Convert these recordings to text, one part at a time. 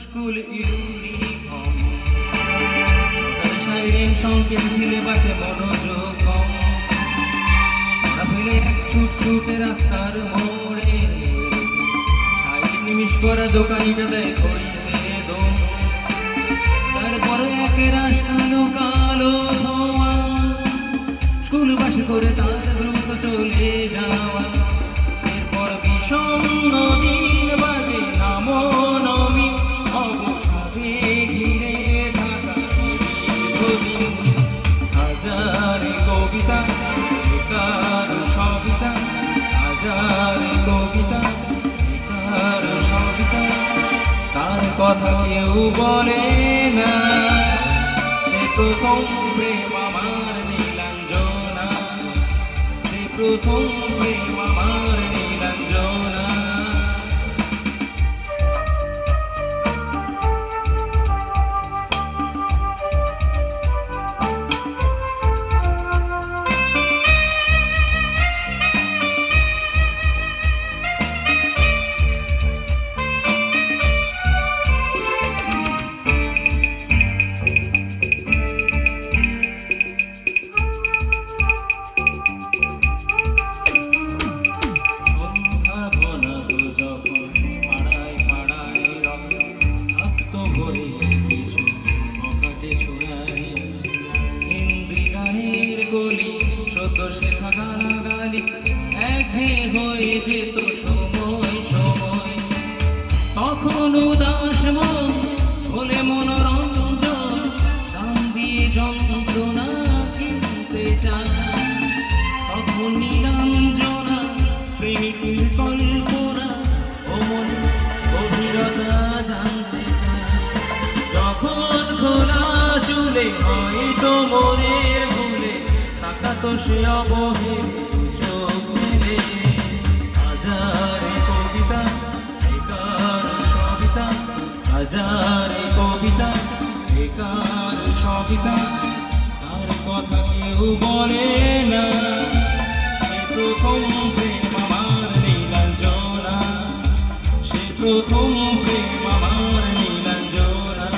School uniform siren সংকেত ছিলে বাসে মনোযোগ কম ফেলে এক ছুট ছুটে রাস্তার মোড়ে সাইড নিমিশ করা দোকানিটা দেয় ঘড়িতে দম তারপরে একে রাস কালো কালো ধোঁয়া স্কুল বাস করে তার দ্রুত চলে যাওয়া এরপর বিষণ্ণ দিন বাজে নামো নবী অবসাদে ঘিরে থাকা দীর্ঘদিন হাজারে কবিতা বেকার সবিতা হাজারে কবিতা বেকার সবিতা তার কথা কেউ বলে না সে প্রথম প্রেম আমার নীলাঞ্জনা সে প্রথম প্রেম আমার নীলাঞ্জনা শেখা গালাগালি একঘেয়ে হয়ে যেত সময় সময় তখন উদাস মন হলে মনোরঞ্জন দাম দিয়ে যন্ত্রণা কিনতে চায় তখন নীলাঞ্জনা প্রেমিকের কল্পনা ও মন অভিরতা জানতে চায় যখন খোলা চুলে হয়তো মনের তো সে অবহেল চোখ মেলে হাজারে কবিতা বেকার সবিতা হাজারে কবিতা বেকার সবিতা তার কথা কেউ বলে না সে প্রথম প্রেম আমার নীলাঞ্জনা সে প্রথম প্রেম আমার নীলাঞ্জনা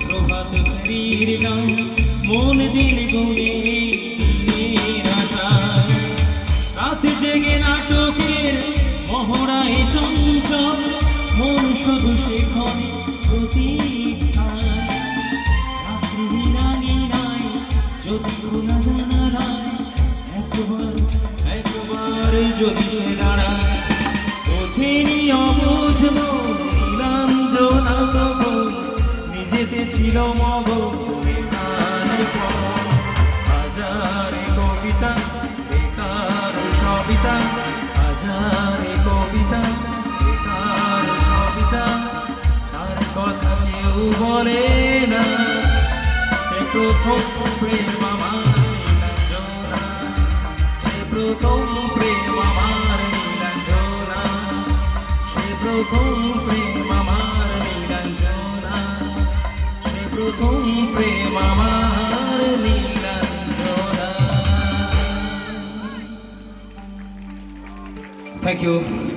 প্রভাত ফেরির গান মন দিল গুনে রাত জেগে নাটকের মহড়ায় চঞ্চল মন শুধু সেখানে প্রতীক্ষায় রাত্রি রাঙিনায় যদি খোলা জানালায় একবার যদি সে দাঁড়ায় বোঝেনি অবুঝব নীলাঞ্জনা তখন নিজেতে ছিল মগন হাজারে কবিতা বেকার সবিতা হাজারে কবিতা বেকার সবিতা তার কথা কেউ বলে না সে প্রথম প্রেম আমার নীলাঞ্জনা সে প্রথম প্রেম আমার নীলাঞ্জনা সে প্রথম প্রেম আমার নীলাঞ্জনা সে প্রথম প্রেম আমার নীলাঞ্জনা। Thank you.